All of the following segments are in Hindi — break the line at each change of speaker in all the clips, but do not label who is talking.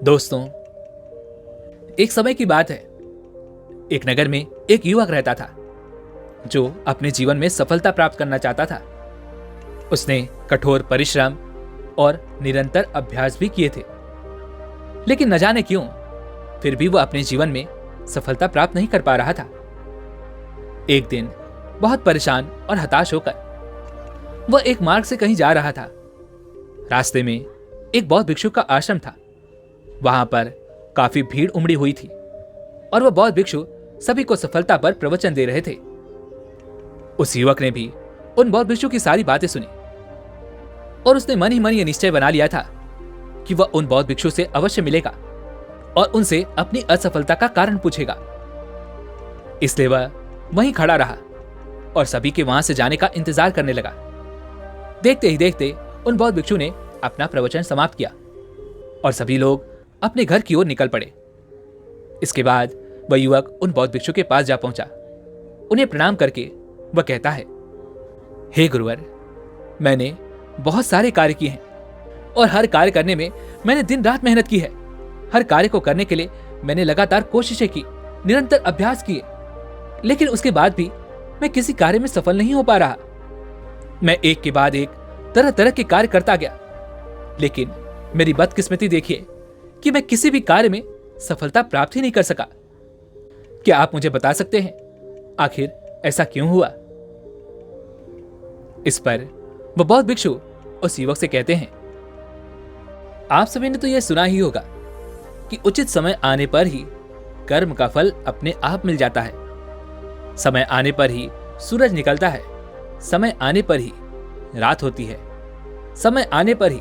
दोस्तों, एक समय की बात है। एक नगर में एक युवक रहता था जो अपने जीवन में सफलता प्राप्त करना चाहता था। उसने कठोर परिश्रम और निरंतर अभ्यास भी किए थे, लेकिन न जाने क्यों फिर भी वह अपने जीवन में सफलता प्राप्त नहीं कर पा रहा था। एक दिन बहुत परेशान और हताश होकर वह एक मार्ग से कहीं जा रहा था। रास्ते में एक बौद्ध भिक्षु का आश्रम था। वहां पर काफी भीड़ उमड़ी हुई थी और वह बौद्ध भिक्षु सभी को सफलता पर प्रवचन दे रहे थे। उस युवक ने भी उन बौद्ध भिक्षु की सारी बातें सुनी और उसने मन ही मन ये निश्चय बना लिया था कि वह उन बौद्ध भिक्षु से अवश्य मिलेगा और उनसे अपनी असफलता का कारण पूछेगा। इसलिए वह वहीं खड़ा रहा और सभी के वहां से जाने का इंतजार करने लगा। देखते ही देखते उन बौद्ध भिक्षु ने अपना प्रवचन समाप्त किया और सभी लोग अपने घर की ओर निकल पड़े। इसके बाद वह युवक उन बौद्ध भिक्षु के पास जा पहुंचा। उन्हें प्रणाम करके वह कहता है, हे गुरुवर, मैंने बहुत सारे कार्य किए हैं और हर कार्य करने में मैंने दिन रात मेहनत की है। हर कार्य को करने के लिए मैंने लगातार कोशिशें की, निरंतर अभ्यास किए, लेकिन उसके बाद भी मैं किसी कार्य में सफल नहीं हो पा रहा। मैं एक के बाद एक तरह तरह के कार्य करता गया, लेकिन मेरी बदकिस्मती देखिए कि मैं किसी भी कार्य में सफलता प्राप्त ही नहीं कर सका। क्या आप मुझे बता सकते हैं आखिर ऐसा क्यों हुआ? इस पर वह बौद्ध भिक्षु उस युवक से कहते हैं, आप सभी ने तो यह सुना ही होगा कि उचित समय आने पर ही कर्म का फल अपने आप मिल जाता है। समय आने पर ही सूरज निकलता है, समय आने पर ही रात होती है, समय आने पर ही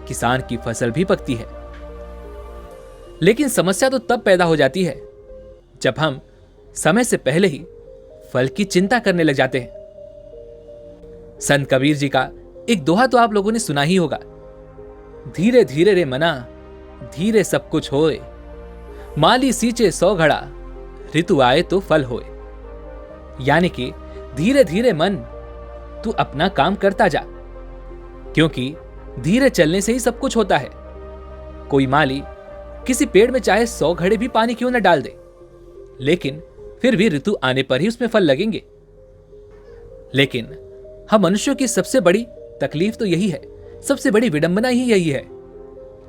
किसान की फसल भी पकती है। लेकिन समस्या तो तब पैदा हो जाती है जब हम समय से पहले ही फल की चिंता करने लग जाते हैं। संत कबीर जी का एक दोहा तो आप लोगों ने सुना ही होगा, धीरे धीरे रे मना, धीरे सब कुछ होए, माली सींचे 100 घड़ा, ऋतु आए तो फल होए। यानी कि धीरे धीरे मन, तू अपना काम करता जा, क्योंकि धीरे चलने से ही सब कुछ होता है। कोई माली किसी पेड़ में चाहे 100 घड़े भी पानी क्यों न डाल दे, लेकिन फिर भी ऋतु आने पर ही उसमें फल लगेंगे। लेकिन हम मनुष्यों की सबसे बड़ी तकलीफ तो यही है, सबसे बड़ी विडंबना ही यही है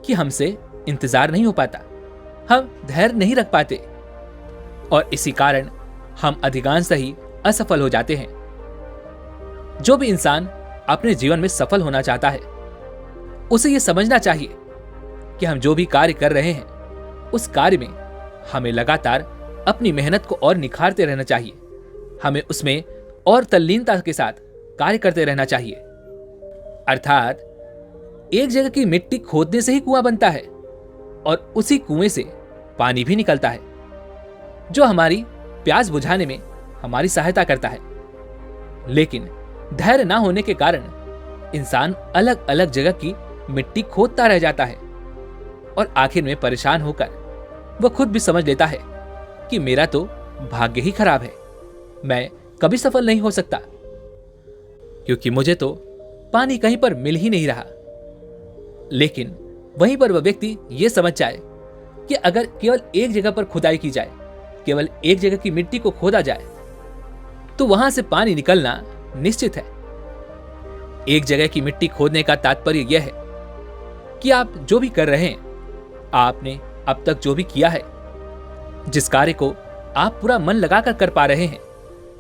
कि हमसे इंतजार नहीं हो पाता, हम धैर्य नहीं रख पाते और इसी कारण हम अधिकांशतः ही असफल हो जाते हैं। जो भी इंसान अपने जीवन में सफल होना चाहता है, उसे यह समझना चाहिए कि हम जो भी कार्य कर रहे हैं उस कार्य में हमें लगातार अपनी मेहनत को और निखारते रहना चाहिए। हमें उसमें और तल्लीनता के साथ कार्य करते रहना चाहिए। अर्थात एक जगह की मिट्टी खोदने से ही कुआं बनता है और उसी कुएं से पानी भी निकलता है, जो हमारी प्यास बुझाने में हमारी सहायता करता है। लेकिन धैर्य ना होने के कारण इंसान अलग अलग जगह की मिट्टी खोदता रह जाता है और आखिर में परेशान होकर वह खुद भी समझ लेता है कि मेरा तो भाग्य ही खराब है, मैं कभी सफल नहीं हो सकता, क्योंकि मुझे तो पानी कहीं पर मिल ही नहीं रहा। लेकिन वहीं पर वह व्यक्ति यह समझ जाए कि अगर केवल एक जगह पर खुदाई की जाए, केवल एक जगह की मिट्टी को खोदा जाए, तो वहां से पानी निकलना निश्चित है। एक जगह की मिट्टी खोदने का तात्पर्य यह है कि आप जो भी कर रहे हैं, आपने अब तक जो भी किया है, जिस कार्य को आप पूरा मन लगाकर कर पा रहे हैं,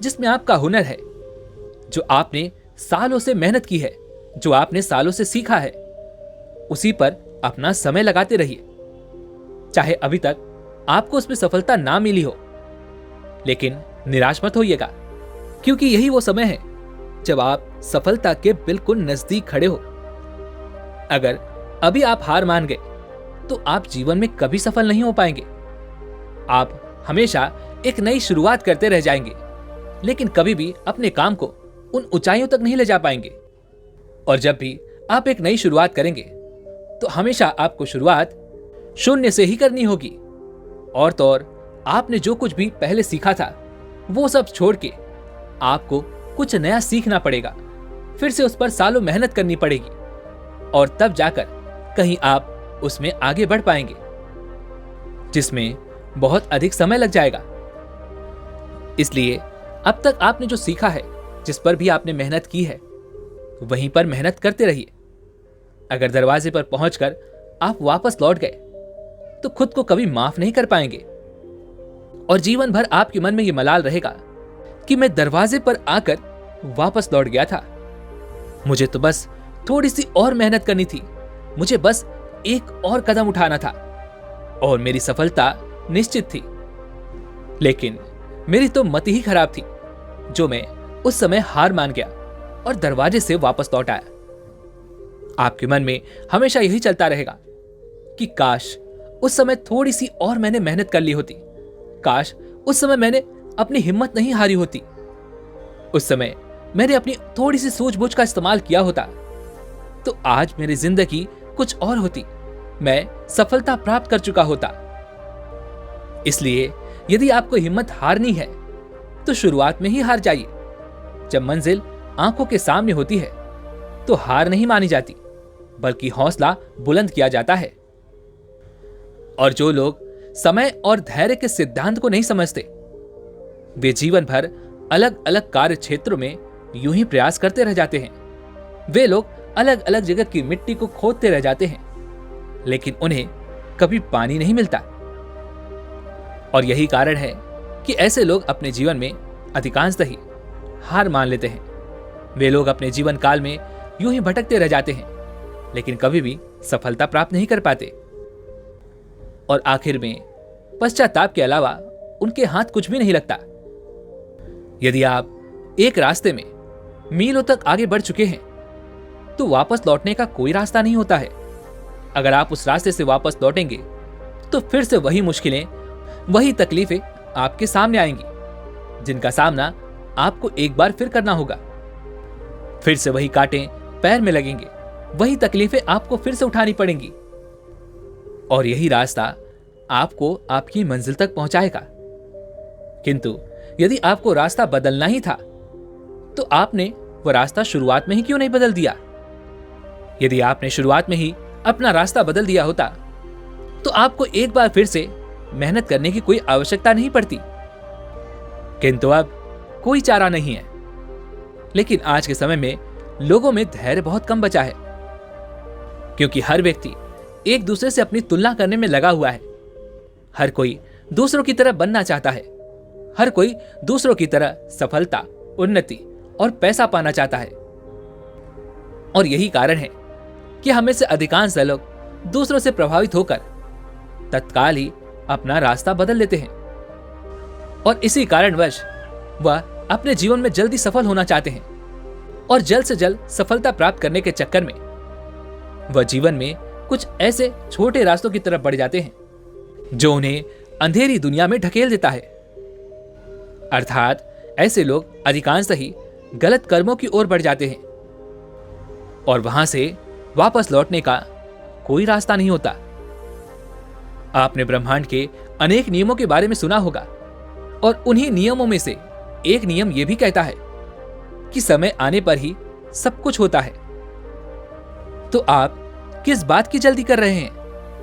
जिसमें आपका हुनर है, जो आपने सालों से मेहनत की है, जो आपने सालों से सीखा है, उसी पर अपना समय लगाते रहिए। चाहे अभी तक आपको उसमें सफलता ना मिली हो, लेकिन निराश मत होइएगा, क्योंकि यही वो समय है जब आप सफलता के बिल्कुल नजदीक खड़े हो। अगर अभी आप हार मान गए तो आप जीवन में कभी सफल नहीं हो पाएंगे। आप हमेशा एक नई शुरुआत करते रह जाएंगे, लेकिन कभी भी अपने काम को उन ऊंचाइयों तक नहीं ले जा पाएंगे। और जब भी आप एक नई शुरुआत करेंगे तो हमेशा आपको शुरुआत शून्य से ही करनी होगी। और तो और आपने जो कुछ भी पहले सीखा था वो सब छोड़ के आपको कुछ नया सीखना पड़ेगा, फिर से उस पर सालों मेहनत करनी पड़ेगी और तब जाकर कहीं आप उसमें आगे बढ़ पाएंगे। जिसमें बहुत अधिक समय लग जाएगा। इसलिए अब तक आपने जो सीखा है, जिस पर भी आपने मेहनत की है, वहीं पर मेहनत करते रहिए। अगर दरवाजे पर पहुंचकर आप वापस लौट गए तो खुद को कभी माफ नहीं कर पाएंगे और जीवन भर आपके मन में यह मलाल रहेगा कि मैं दरवाजे पर आकर वापस लौट गया था। मुझे तो बस थोड़ी सी और मेहनत करनी थी, मुझे बस एक और कदम उठाना था और मेरी सफलता निश्चित थी। लेकिन मेरी तो मति ही खराब थी जो मैं उस समय हार मान गया और दरवाजे से वापस लौट आया। आपके मन में हमेशा यही चलता रहेगा कि काश उस समय थोड़ी सी और मैंने मेहनत कर ली होती, काश उस समय मैंने अपनी हिम्मत नहीं हारी होती, उस समय मैंने अपनी थोड़ी सी सूझबूझ का इस्तेमाल किया होता तो आज मेरी जिंदगी कुछ और होती, मैं सफलता प्राप्त कर चुका होता। इसलिए यदि आपको हिम्मत हारनी है तो शुरुआत में ही हार जाइए। जब मंजिल आंखों के सामने होती है तो हार नहीं मानी जाती, बल्कि हौसला बुलंद किया जाता है। और जो लोग समय और धैर्य के सिद्धांत को नहीं समझते, वे जीवन भर अलग अलग कार्य क्षेत्रों में यूं ही प्रयास करते रह जाते हैं। वे लोग अलग अलग जगह की मिट्टी को खोदते रह जाते हैं, लेकिन उन्हें कभी पानी नहीं मिलता। और यही कारण है कि ऐसे लोग अपने जीवन में अधिकांशतः ही हार मान लेते हैं। वे लोग अपने जीवन काल में यूं ही भटकते रह जाते हैं, लेकिन कभी भी सफलता प्राप्त नहीं कर पाते और आखिर में पश्चाताप के अलावा उनके हाथ कुछ भी नहीं लगता। यदि आप एक रास्ते में मीलों तक आगे बढ़ चुके हैं तो वापस लौटने का कोई रास्ता नहीं होता है। अगर आप उस रास्ते से वापस लौटेंगे तो फिर से वही मुश्किलें, वही तकलीफें आपके सामने आएंगी, जिनका सामना आपको एक बार फिर करना होगा। फिर से वही कांटे पैर में लगेंगे, वही तकलीफें आपको फिर से उठानी पड़ेंगी और यही रास्ता आपको आपकी मंजिल तक पहुंचाएगा। किंतु यदि आपको रास्ता बदलना ही था तो आपने वह रास्ता शुरुआत में ही क्यों नहीं बदल दिया? यदि आपने शुरुआत में ही अपना रास्ता बदल दिया होता तो आपको एक बार फिर से मेहनत करने की कोई आवश्यकता नहीं पड़ती। किंतु अब कोई चारा नहीं है। लेकिन आज के समय में लोगों में धैर्य बहुत कम बचा है, क्योंकि हर व्यक्ति एक दूसरे से अपनी तुलना करने में लगा हुआ है। हर कोई दूसरों की तरह बनना चाहता है, हर कोई दूसरों की तरह सफलता, उन्नति और पैसा पाना चाहता है। और यही कारण है कि हमें से अधिकांश लोग दूसरों से प्रभावित होकर तत्काल ही अपना रास्ता बदल लेते हैं और इसी कारणवश वह अपने जीवन में जल्दी सफल होना चाहते हैं और जल्द से जल्द सफलता प्राप्त करने के चक्कर में वह जीवन में कुछ ऐसे छोटे रास्तों की तरफ बढ़ जाते हैं जो उन्हें अंधेरी दुनिया में ढकेल देता है। अर्थात ऐसे लोग अधिकांशतः ही गलत कर्मों की ओर बढ़ जाते हैं और वहां से वापस लौटने का कोई रास्ता नहीं होता। आपने ब्रह्मांड के अनेक नियमों के बारे में सुना होगा और उन्हीं नियमों में से एक नियम यह भी कहता है कि समय आने पर ही सब कुछ होता है। तो आप किस बात की जल्दी कर रहे हैं?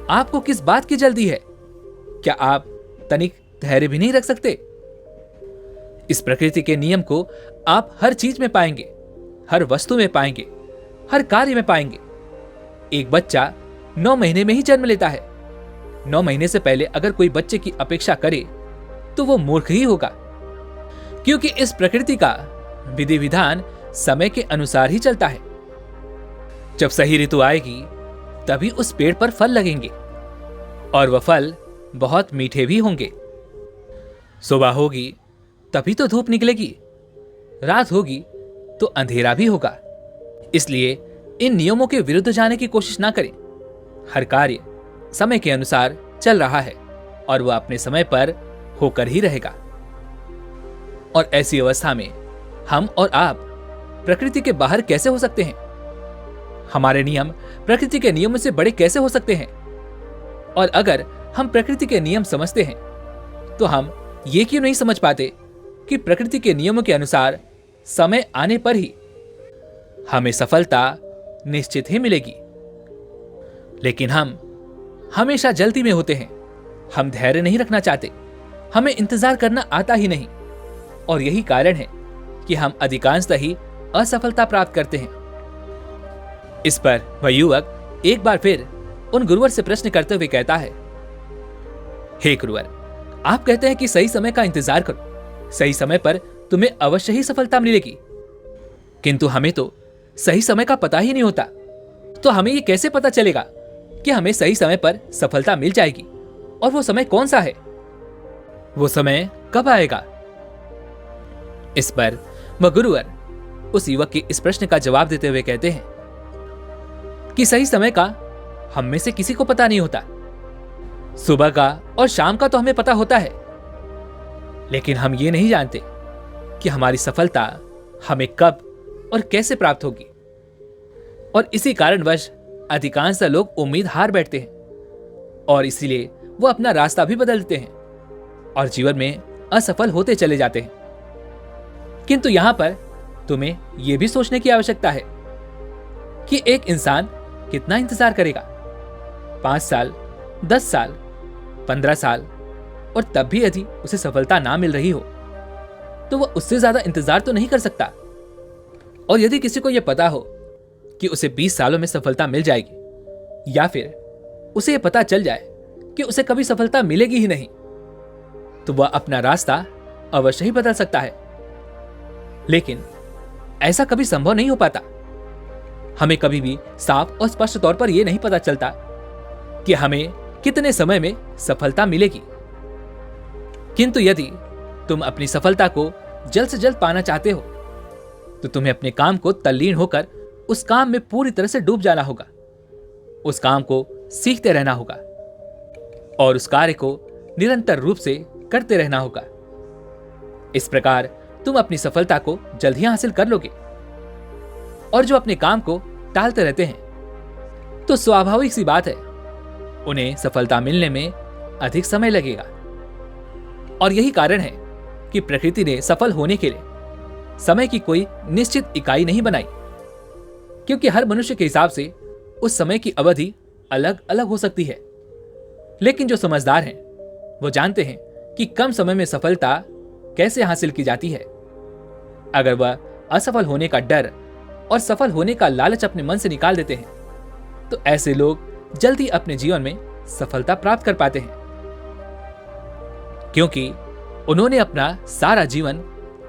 आपको किस बात की जल्दी है? क्या आप तनिक धैर्य भी नहीं रख सकते? इस प्रकृति के नियम को आप हर चीज में पाएंगे, हर वस्तु में पाएंगे, हर कार्य में पाएंगे। एक बच्चा 9 महीने में ही जन्म लेता है। 9 महीने से पहले अगर कोई बच्चे की अपेक्षा करे तो वो मूर्ख ही होगा, क्योंकि इस प्रकृति का विधि विधान समय के अनुसार ही चलता है। जब सही ऋतु आएगी तभी उस पेड़ पर फल लगेंगे और वह फल बहुत मीठे भी होंगे। सुबह होगी तभी तो धूप निकलेगी, रात होगी तो अंधेरा भी होगा। इसलिए इन नियमों के विरुद्ध जाने की कोशिश ना करें। हर कार्य समय के अनुसार चल रहा है और वह अपने समय पर होकर ही रहेगा। और ऐसी अवस्था में हम और आप प्रकृति के बाहर कैसे हो सकते हैं? हमारे नियम प्रकृति के नियमों से बड़े कैसे हो सकते हैं? और अगर हम प्रकृति के नियम समझते हैं तो हम ये क्यों नहीं समझ पाते कि प्रकृति के नियमों के अनुसार समय आने पर ही हमें सफलता निश्चित ही मिलेगी। लेकिन हम हमेशा जल्दी में होते हैं हम धैर्य नहीं रखना चाहते, हमें इंतजार करना आता ही नहीं, और यही कारण है कि हम अधिकांशतः ही असफलता प्राप्त करते हैं। इस पर वह युवक एक बार फिर उन गुरुवर से प्रश्न करते हुए कहता है, हे गुरुवर, आप कहते हैं कि सही समय का इंतजार करो, सही समय पर तुम्हें अवश्य ही सफलता मिलेगी, किंतु हमें तो सही समय का पता ही नहीं होता। तो हमें ये कैसे पता चलेगा कि हमें सही समय पर सफलता मिल जाएगी, और वो समय कौन सा है, वो समय कब आएगा? इस पर वह गुरुवर उस युवक के इस प्रश्न का जवाब देते हुए कहते हैं कि सही समय का हम में से किसी को पता नहीं होता। सुबह का और शाम का तो हमें पता होता है, लेकिन हम ये नहीं जानते कि हमारी सफलता हमें कब और कैसे प्राप्त होगी। और इसी कारणवश अधिकांश लोग उम्मीद हार बैठते हैं और इसीलिए वो अपना रास्ता भी बदलते हैं और जीवन में असफल होते चले जाते हैं। किंतु यहां पर तुम्हें यह भी सोचने की आवश्यकता है कि एक इंसान कितना इंतजार करेगा, 5 साल, 10 साल, 15 साल, और तब भी यदि उसे सफलता ना मिल रही हो तो वह उससे ज्यादा इंतजार तो नहीं कर सकता। और यदि किसी को यह पता हो कि उसे 20 सालों में सफलता मिल जाएगी, या फिर उसे यह पता चल जाए कि उसे कभी सफलता मिलेगी ही नहीं, तो वह अपना रास्ता अवश्य ही बदल सकता है। लेकिन ऐसा कभी संभव नहीं हो पाता। हमें कभी भी साफ और स्पष्ट तौर पर यह नहीं पता चलता कि हमें कितने समय में सफलता मिलेगी। किंतु यदि तुम अपनी सफलता को जल्द से जल्द पाना चाहते हो तो तुम्हें अपने काम को तल्लीन होकर उस काम में पूरी तरह से डूब जाना होगा, उस काम को सीखते रहना होगा और उस कार्य को निरंतर रूप से करते रहना होगा। इस प्रकार तुम अपनी सफलता को जल्द ही हासिल कर लोगे। और जो अपने काम को टालते रहते हैं तो स्वाभाविक सी बात है, उन्हें सफलता मिलने में अधिक समय लगेगा। और यही कारण है कि प्रकृति ने सफल होने के लिए समय की कोई निश्चित इकाई नहीं बनाई, क्योंकि हर मनुष्य के हिसाब से उस समय की अवधि अलग अलग हो सकती है। लेकिन जो समझदार हैं वो जानते हैं कि कम समय में सफलता कैसे हासिल की जाती है। अगर वह असफल होने का डर और सफल होने का लालच अपने मन से निकाल देते हैं तो ऐसे लोग जल्दी अपने जीवन में सफलता प्राप्त कर पाते हैं, क्योंकि उन्होंने अपना सारा जीवन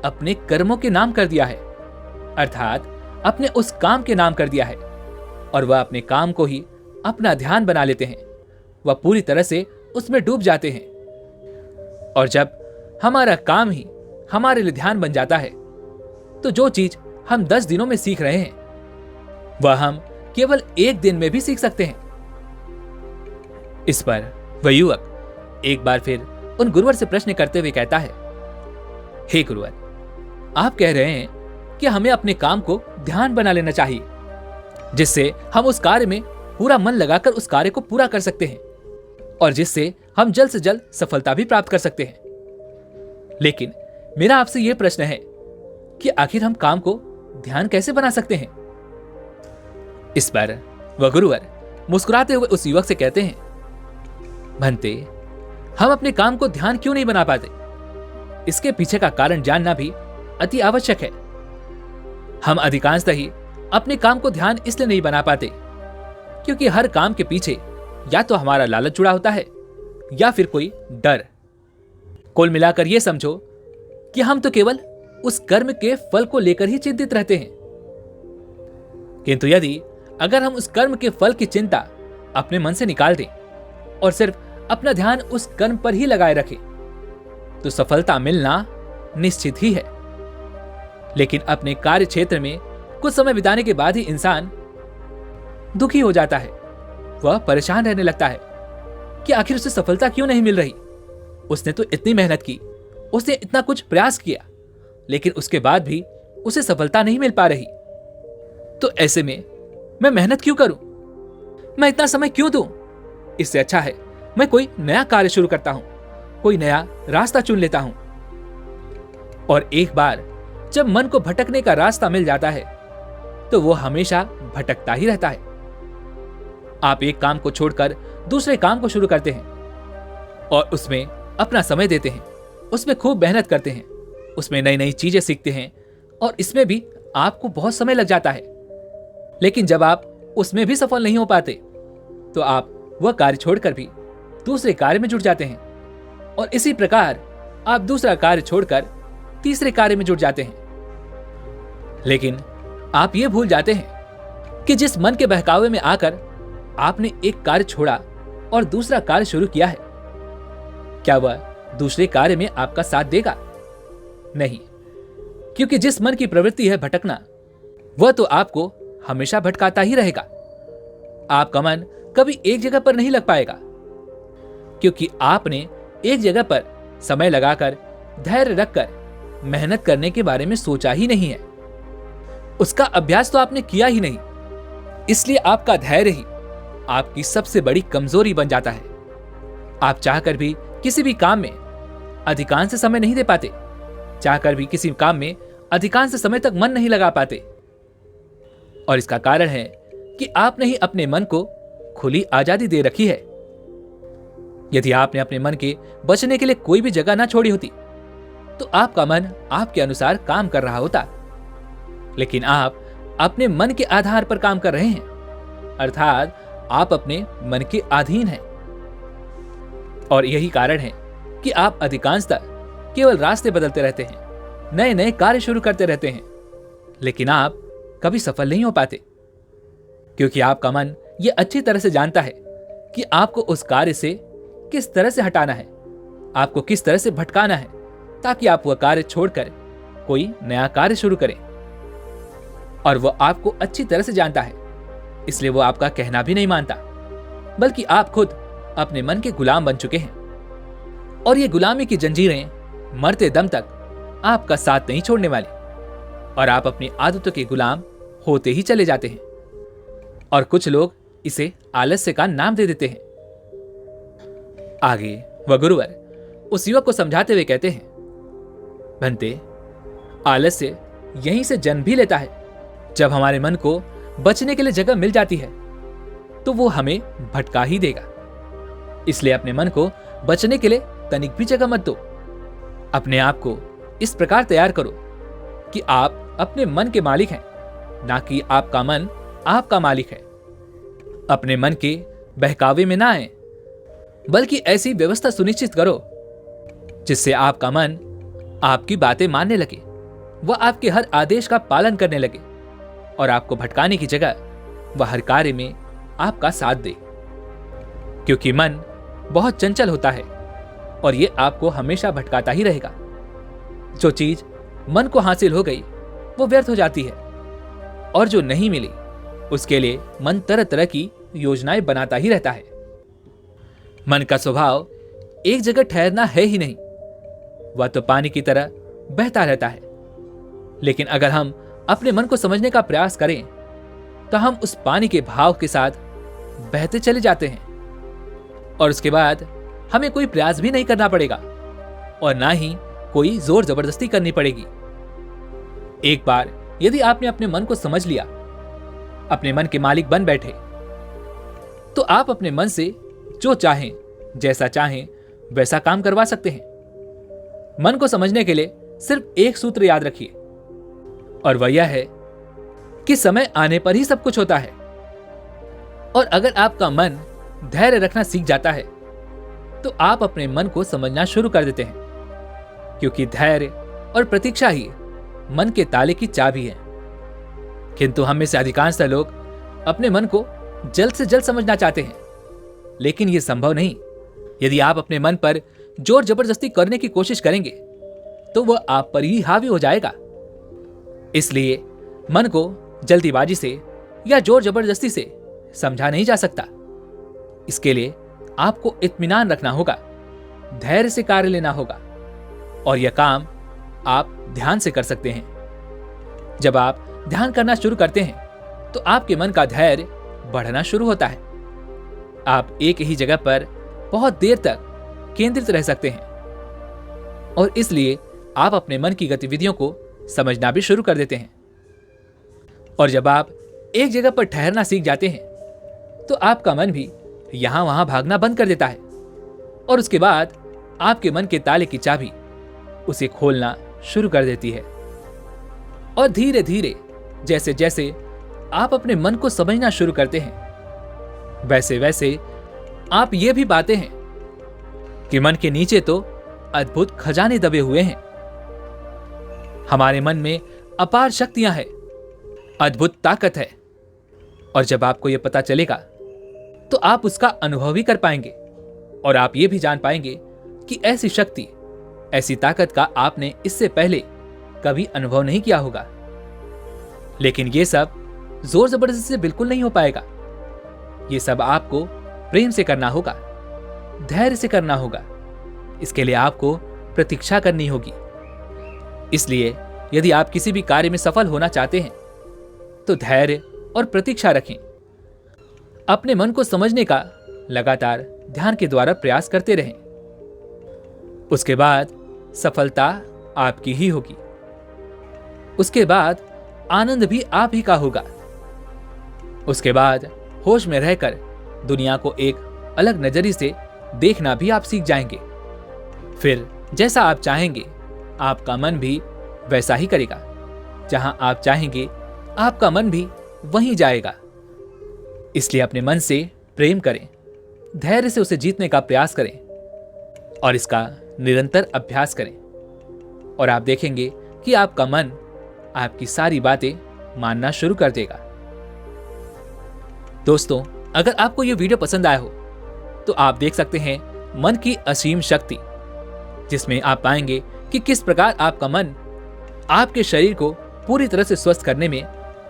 अपने कर्मों के नाम कर दिया है, अर्थात अपने उस काम के नाम कर दिया है, और वह अपने काम को ही अपना ध्यान बना लेते हैं। वह पूरी तरह से उसमें डूब जाते हैं। और जब हमारा काम ही हमारे लिए ध्यान बन जाता है तो जो चीज हम 10 दिनों में सीख रहे हैं वह हम केवल 1 दिन में भी सीख सकते हैं। इस पर वह युवक एक बार फिर उन गुरुवर से प्रश्न करते हुए कहता है, हे गुरुवर, आप कह रहे हैं कि हमें अपने काम को ध्यान बना लेना चाहिए, जिससे हम उस कार्य में पूरा मन लगाकर उस कार्य को पूरा कर सकते हैं और जिससे हम जल्द से जल्द सफलता भी प्राप्त कर सकते हैं। लेकिन मेरा आपसे यह प्रश्न है कि आखिर हम काम को ध्यान कैसे बना सकते हैं? इस पर वह गुरुवर मुस्कुराते हुए उस युवक से कहते हैं, भंते, हम अपने काम को ध्यान क्यों नहीं बना पाते, इसके पीछे का कारण जानना भी अति आवश्यक है। हम अधिकांशतः ही अपने काम को ध्यान इसलिए नहीं बना पाते क्योंकि हर काम के पीछे या तो हमारा लालच जुड़ा होता है या फिर कोई डर। कुल मिलाकर यह समझो कि हम तो केवल उस कर्म के फल को लेकर ही चिंतित रहते हैं। किंतु यदि अगर हम उस कर्म के फल की चिंता अपने मन से निकाल दें और सिर्फ अपना ध्यान उस कर्म पर ही लगाए रखें तो सफलता मिलना निश्चित ही है। लेकिन अपने कार्य क्षेत्र में कुछ समय बिताने के बाद ही इंसान दुखी हो जाता है। वह परेशान रहने लगता है कि आखिर उसे सफलता क्यों नहीं मिल रही। उसने तो इतनी मेहनत की, उसने इतना कुछ प्रयास किया, लेकिन उसके बाद भी उसे सफलता नहीं मिल पा रही। तो ऐसे में मैं मेहनत क्यों करूं? मैं इतना समय क्यों दूं? इससे अच्छा है मैं कोई नया कार्य शुरू करता हूं, कोई नया रास्ता चुन लेता हूं। और एक बार जब मन को भटकने का रास्ता मिल जाता है तो वो हमेशा भटकता ही रहता है। आप एक काम को छोड़कर दूसरे काम को शुरू करते हैं, और उसमें अपना समय देते हैं, उसमें खूब मेहनत करते हैं, उसमें नई नई चीजें सीखते हैं और इसमें भी आपको बहुत समय लग जाता है। लेकिन जब आप उसमें भी सफल नहीं हो पाते तो आप वह कार्य छोड़कर भी दूसरे कार्य में जुट जाते हैं और इसी प्रकार आप दूसरा कार्य छोड़कर तीसरे कार्य में जुट जाते हैं। लेकिन आप ये भूल जाते हैं कि जिस मन के बहकावे में आकर आपने एक कार्य छोड़ा और दूसरा कार्य शुरू किया है, क्या वह दूसरे कार्य में आपका साथ देगा? नहीं, क्योंकि जिस मन की प्रवृत्ति है भटकना, वह तो आपको हमेशा भटकाता ही रहेगा। आपका मन कभी एक जगह पर नहीं लग पाएगा, क्योंकि आपने एक जगह पर समय लगाकर धैर्य रखकर मेहनत करने के बारे में सोचा ही नहीं है। उसका अभ्यास तो आपने किया ही नहीं, इसलिए आपका धैर्य ही आपकी सबसे बड़ी कमजोरी बन जाता है। आप चाहकर भी किसी भी काम में अधिकांश समय नहीं दे पाते, चाहकर भी किसी काम में अधिकांश समय तक मन नहीं लगा पाते। और इसका कारण है कि आपने ही अपने मन को खुली आजादी दे रखी है। यदि आपने अपने मन के बचने के लिए कोई भी जगह ना छोड़ी होती तो आपका मन आपके अनुसार काम कर रहा होता। लेकिन आप अपने मन के आधार पर काम कर रहे हैं, अर्थात आप अपने मन के अधीन हैं। और यही कारण है कि आप अधिकांशतः केवल रास्ते बदलते रहते हैं, नए नए कार्य शुरू करते रहते हैं, लेकिन आप कभी सफल नहीं हो पाते, क्योंकि आपका मन यह अच्छी तरह से जानता है कि आपको उस कार्य से किस तरह से हटाना है, आपको किस तरह से भटकाना है, ताकि आप वह कार्य छोड़कर कोई नया कार्य शुरू करें। और वह आपको अच्छी तरह से जानता है, इसलिए वो आपका कहना भी नहीं मानता, बल्कि आप खुद अपने मन के गुलाम बन चुके हैं। और ये गुलामी की जंजीरें मरते दम तक आपका साथ नहीं छोड़ने वाली, और आप अपनी आदतों के गुलाम होते ही चले जाते हैं। और कुछ लोग इसे आलस्य का नाम दे देते हैं। आगे वह गुरुवर उस युवक को समझाते हुए कहते हैं, भंते, आलस्य यहीं से जन्म भी लेता है। जब हमारे मन को बचने के लिए जगह मिल जाती है तो वो हमें भटका ही देगा। इसलिए अपने मन को बचने के लिए तनिक भी जगह मत दो। अपने आप को इस प्रकार तैयार करो कि आप अपने मन के मालिक हैं, ना कि आपका मन आपका मालिक है। अपने मन के बहकावे में ना आए, बल्कि ऐसी व्यवस्था सुनिश्चित करो जिससे आपका मन आपकी बातें मानने लगे, वह आपके हर आदेश का पालन करने लगे और आपको भटकाने की जगह वह हर कार्य में आपका साथ दे। क्योंकि मन बहुत चंचल होता है और यह आपको हमेशा भटकाता ही रहेगा। जो चीज मन को हासिल हो गई वो व्यर्थ हो जाती है, और जो नहीं मिली उसके लिए मन तरह तरह की योजनाएं बनाता ही रहता है। मन का स्वभाव एक जगह ठहरना है ही नहीं, वह तो पानी की तरह बहता रहता है। लेकिन अगर हम अपने मन को समझने का प्रयास करें तो हम उस पानी के भाव के साथ बहते चले जाते हैं, और उसके बाद हमें कोई प्रयास भी नहीं करना पड़ेगा और ना ही कोई जोर जबरदस्ती करनी पड़ेगी। एक बार यदि आपने अपने मन को समझ लिया, अपने मन के मालिक बन बैठे, तो आप अपने मन से जो चाहें, जैसा चाहें वैसा काम करवा सकते हैं। मन को समझने के लिए सिर्फ एक सूत्र याद रखिए, और वह यह है कि समय आने पर ही सब कुछ होता है। और अगर आपका मन धैर्य रखना सीख जाता है तो आप अपने मन को समझना शुरू कर देते हैं, क्योंकि धैर्य और प्रतीक्षा ही मन के ताले की चाबी है। किंतु हम में से अधिकांश लोग अपने मन को जल्द से जल्द समझना चाहते हैं, लेकिन यह संभव नहीं। यदि आप अपने मन पर जोर जबरदस्ती करने की कोशिश करेंगे तो वह आप पर ही हावी हो जाएगा। इसलिए मन को जल्दीबाजी से या जोर जबरदस्ती से समझा नहीं जा सकता। इसके लिए आपको इत्मीनान रखना होगा, धैर्य से कार्य लेना होगा, और यह काम आप ध्यान से कर सकते हैं। जब आप ध्यान करना शुरू करते हैं तो आपके मन का धैर्य बढ़ना शुरू होता है। आप एक ही जगह पर बहुत देर तक केंद्रित रह सकते हैं, और इसलिए आप अपने मन की गतिविधियों को समझना भी शुरू कर देते हैं। और जब आप एक जगह पर ठहरना सीख जाते हैं तो आपका मन भी यहां वहां भागना बंद कर देता है और उसके बाद आपके मन के ताले की चाबी उसे खोलना शुरू कर देती है। और धीरे धीरे जैसे जैसे आप अपने मन को समझना शुरू करते हैं, वैसे वैसे आप ये भी पाते हैं कि मन के नीचे तो अद्भुत खजाने दबे हुए हैं। हमारे मन में अपार शक्तियां हैं, अद्भुत ताकत है, और जब आपको यह पता चलेगा तो आप उसका अनुभव भी कर पाएंगे और आप ये भी जान पाएंगे कि ऐसी शक्ति, ऐसी ताकत का आपने इससे पहले कभी अनुभव नहीं किया होगा। लेकिन ये सब जोर जबरदस्ती से बिल्कुल नहीं हो पाएगा। ये सब आपको प्रेम से करना होगा, धैर्य से करना होगा। इसके लिए आपको प्रतीक्षा करनी होगी। इसलिए यदि आप किसी भी कार्य में सफल होना चाहते हैं तो धैर्य और प्रतीक्षा रखें। अपने मन को समझने का लगातार ध्यान के द्वारा प्रयास करते रहें। उसके बाद सफलता आपकी ही होगी। उसके बाद आनंद भी आप ही का होगा। उसके बाद होश में रहकर दुनिया को एक अलग नजरिए से देखना भी आप सीख जाएंगे। फिर जैसा आप चाहेंगे आपका मन भी वैसा ही करेगा। जहां आप चाहेंगे आपका मन भी वहीं जाएगा। इसलिए अपने मन से प्रेम करें, धैर्य से उसे जीतने का प्रयास करें और इसका निरंतर अभ्यास करें, और आप देखेंगे कि आपका मन आपकी सारी बातें मानना शुरू कर देगा। दोस्तों, अगर आपको यह वीडियो पसंद आया हो तो आप देख सकते हैं मन की असीम शक्ति, जिसमें आप पाएंगे कि किस प्रकार आपका मन आपके शरीर को पूरी तरह से स्वस्थ करने में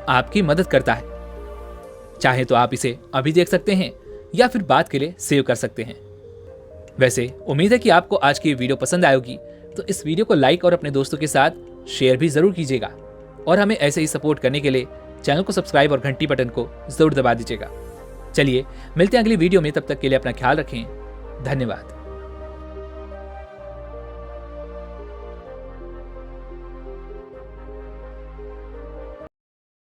आपकी मदद करता है। चाहे तो आप इसे अभी देख सकते हैं या फिर बाद के लिए सेव कर सकते हैं। वैसे उम्मीद है कि आपको आज की वीडियो पसंद आएगी, तो इस वीडियो को लाइक और अपने दोस्तों के साथ शेयर भी जरूर कीजिएगा, और हमें ऐसे ही सपोर्ट करने के लिए चैनल को सब्सक्राइब और घंटी बटन को जरूर दबा दीजिएगा। चलिए मिलते हैं अगली वीडियो में, तब तक के लिए अपना ख्याल रखें। धन्यवाद।